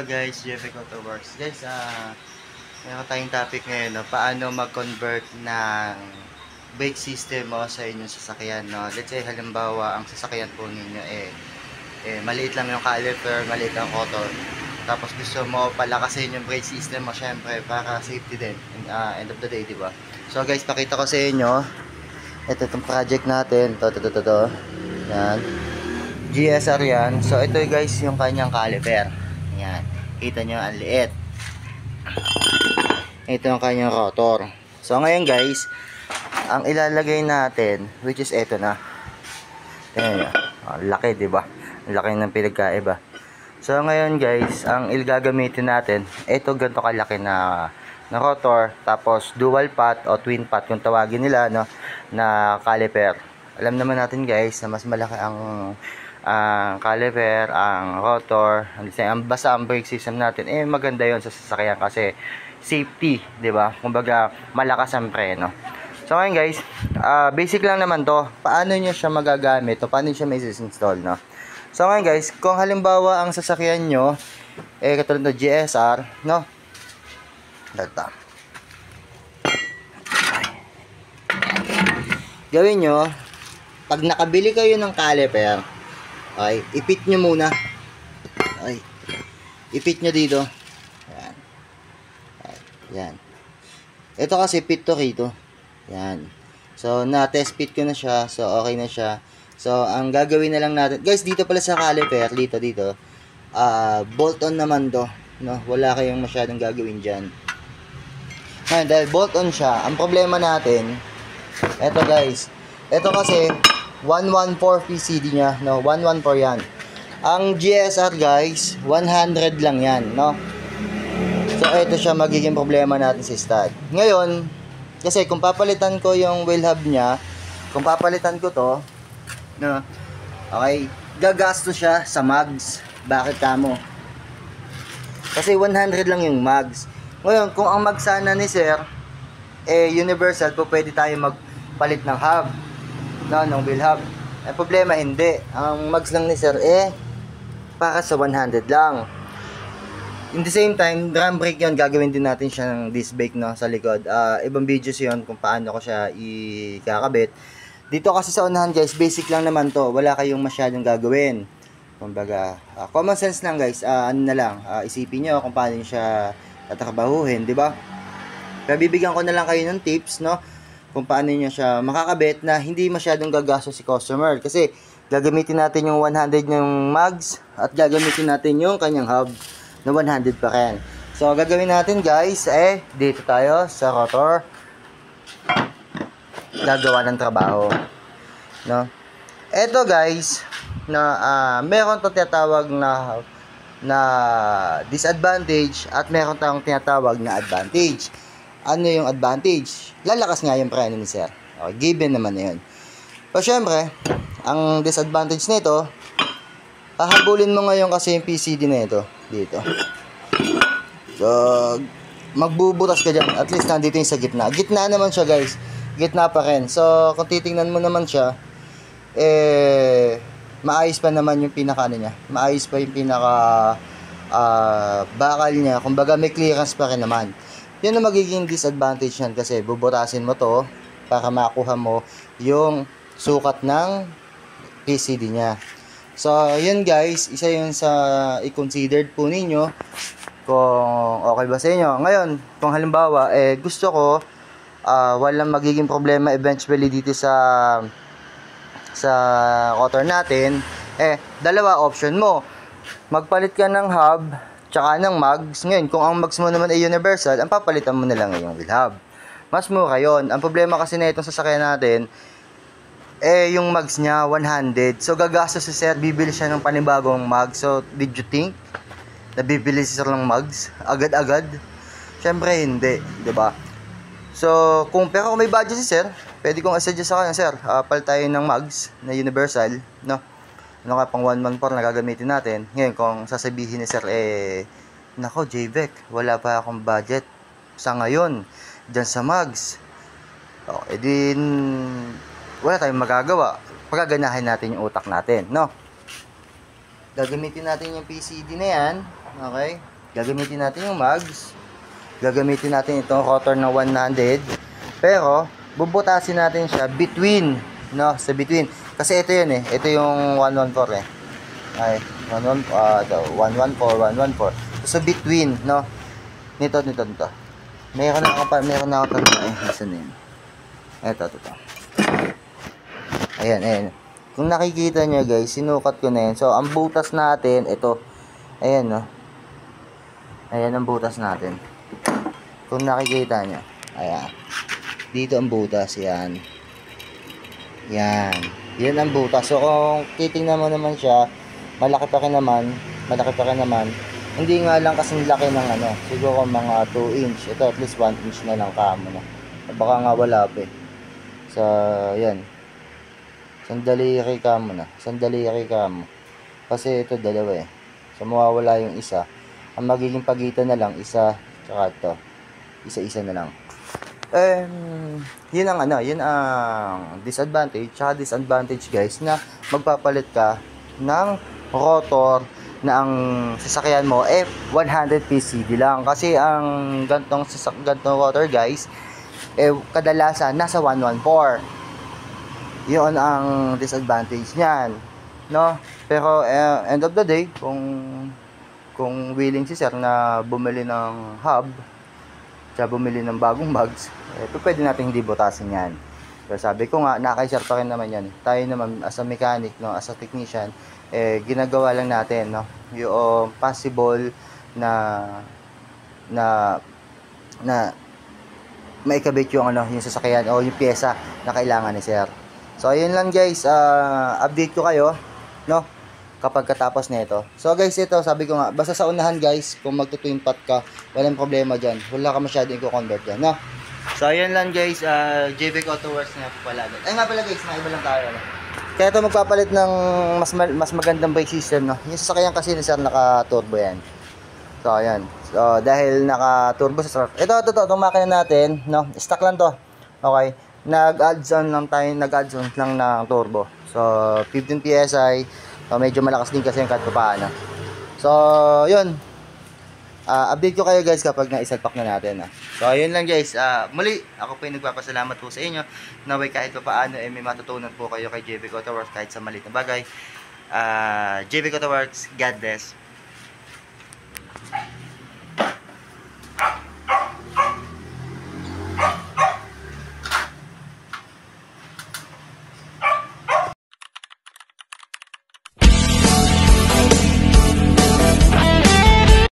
Hello guys, Jeffrey Works. Guys, meron tayong topic ngayon, no? Paano mag-convert ng brake system mo sa inyong sasakyan, no? Let's say, halimbawa, ang sasakyan po ninyo, maliit lang yung caliper, maliit ang rotor. Tapos gusto mo palakasin yung brake system mo, syempre, para safety din. End of the day, di ba? So guys, pakita ko sa inyo. Ito itong project natin. Ito. Yan. GSR yan. So, ito guys, yung kanyang caliper. Yan. Kita nyo, ang liit. Ito yung kanyang rotor. So, ngayon guys, ang ilalagay natin, which is ito na. Ayan nyo. Laki, diba? Ang laki ng pinagkaiba. So, ngayon guys, ang gagamitin natin, ito ganito kalaki na rotor. Tapos, dual pot o twin pot, yung tawagin nila, no, na caliper. Alam naman natin guys, na mas malaki ang caliper, ang rotor, basta ang brake system natin, maganda yon sa sasakyan kasi safety, di ba? Kumbaga, malakas ang preno. So ngayon guys, basic lang naman to. Paano nyo siya magagamit o paano siya may install, no? So ngayon guys, kung halimbawa ang sasakyan nyo, katulad ng GSR, no? Data. Gawin nyo, pag nakabili kayo ng caliper, ay, ipit nyo muna. Ay, ipit nyo dito. Yan. Ay, yan. Ito kasi pit to rito. Yan. So, na-test fit ko na siya. So, okay na siya. So, ang gagawin na lang natin. Guys, dito pala sa caliper, dito. Bolt-on naman to. No? Wala kayong masyadong gagawin dyan. Ngayon, dahil bolt-on siya, ang problema natin, eto guys. Ito kasi, 114 PCD niya, no? 114 yan. Ang GSR guys, 100 lang yan, no? So, ito siya magiging problema natin sa stud. Ngayon, kasi kung papalitan ko yung wheel hub niya, kung papalitan ko to, no? Okay, gagasto siya sa mags. Bakit kamo? Kasi 100 lang yung mags. Ngayon, kung ang mag sana ni sir, universal, po pwede tayo magpalit ng hub. No, ng wheel hub. Ang problema hindi. Ang mags lang ni sir para sa 100 lang. In the same time, drum brake yon, gagawin din natin siya ng disc brake, no, sa likod. Ibang videos yon kung paano ko siya ikakabit. Dito kasi sa unahan guys, basic lang naman to. Wala kayong masyadong gagawin. Kumbaga, common sense lang guys. Ano na lang, isipin nyo kung paano siya tatrabahuhin, di ba? Kaya bibigyan ko na lang kayo ng tips, no, kung paano nyo siya makakabit na hindi masyadong gagastos si customer. Kasi gagamitin natin yung 100 ng mags at gagamitin natin yung kanyang hub na 100 pa rin. So gagawin natin guys, dito tayo sa rotor. Gagawa ng trabaho, no? Eto guys, na meron tong tinatawag na disadvantage at meron tayong tinatawag na advantage. Ano yung advantage? Lalakas nga yung preno ni sir. Okay, given naman na yun. Pero syempre, ang disadvantage nito, pahabulin mo ngayon kasi yung PCD na ito. Dito. So, magbubutas ka dyan. At least nandito yung sa gitna. Gitna naman siya guys. Gitna pa rin. So, kung titingnan mo naman siya, maayos pa naman yung pinaka niya. Maayos pa yung pinaka bakal niya. Kumbaga may clearance pa rin naman. Yun ang magiging disadvantage niyan kasi buburasin mo to para makuha mo yung sukat ng PCD niya. So, yun guys, isa yun sa i-considered po ninyo kung okay ba sa inyo. Ngayon, kung halimbawa, gusto ko walang magiging problema eventually dito sa rotor natin, dalawa option mo. Magpalit ka ng hub tsaka ng mags. Ngayon, kung ang mags mo naman ay universal, ang papalitan mo na lang yung wheel hub. Mas mura yun. Ang problema kasi na itong sasakyan natin, yung mags niya 100. So, gagastos si sir, bibili siya ng panibagong mags. So, did you think na bibili si sir ng mags agad-agad? Syempre, hindi. Diba? So, pero kung may budget si sir, pwede kong suggest sa kanya, sir, palit tayo ng mags na universal, no? Ano ka pang 114 na gagamitin natin. Ngayon, kung sasabihin ni sir, nako, JVEC, wala pa akong budget sa ngayon dyan sa mags. O, din, wala tayong magagawa. Pagaganahin natin yung utak natin, no? Gagamitin natin yung PCD na yan, Okay? Gagamitin natin yung mags. Gagamitin natin itong rotor na 100. Pero, bubutasin natin siya between, no? Sa between. Kasi ito yun eh. Ito yung 114 eh. Ay, 114, 114. So, between, no? Nito. Meron na ako tanong eh. Nasaan yun? Ito. Ayan. Kung nakikita nyo guys, sinukat ko na yun. So, ang butas natin, ito. Ayan, no? Ayan ang butas natin. Kung nakikita nyo. Ayan. Dito ang butas. Yan. Yan. Yan ang butas. So, kung titingnan mo naman siya, malaki pa rin naman. Hindi nga lang kasing laki ng ano. Siguro mga 2 inch. Ito, at least 1 inch na lang kamo na. Baka nga wala pa eh. So, yan. Sandali ka mo. Kasi ito dalawa eh. So mawawala yung isa. Ang magiging pagitan na lang isa tsaka ito. Isa-isa na lang. Yun ang disadvantage tsaka disadvantage guys na magpapalit ka ng rotor na ang sasakyan mo 100 PCD lang. Kasi ang gantong rotor guys kadalasan nasa 114. Yun ang disadvantage niyan, no? Pero end of the day, kung willing si sir na bumili ng hub, tsaka bumili ng bagong mags, pwede natin hindi butasin yan. Pero sabi ko nga, naka-sir pa rin naman yan. Tayo naman as a mechanic, no, as a technician, ginagawa lang natin, no, yung possible na maikabit yung yung sasakyan o yung pyesa na kailangan ni sir. So, ayun lang guys, update ko kayo, no, kapag katapos nito. So guys, ito, sabi ko nga, basta sa unahan guys, kung magto-twin pot ka, walang problema dyan. Wala ka masyadong i-convert dyan, no. So, ayun lang guys, JVIC Auto Works na po pala. Ay nga pala guys, maiba lang tayo, no. Kaya ito magpapalit ng mas magandang brake system, no. Yung sasakyan kasi ni sir, naka-turbo yan. So, ayan. So, dahil naka-turbo sa start. Itong makina natin, no, stock lang to. Okay. Nag-adds on lang ng turbo. So, 15 PSI. So, medyo malakas din kasi yung kahit paano. So, yun. Update ko kayo guys kapag na-isalpak na natin. So, yun lang guys. Muli, ako po yung nagpapasalamat po sa inyo. Naway kahit paano, may matutunan po kayo kay JVIC Auto Works kahit sa maliit na bagay. JVIC Auto Works, God bless.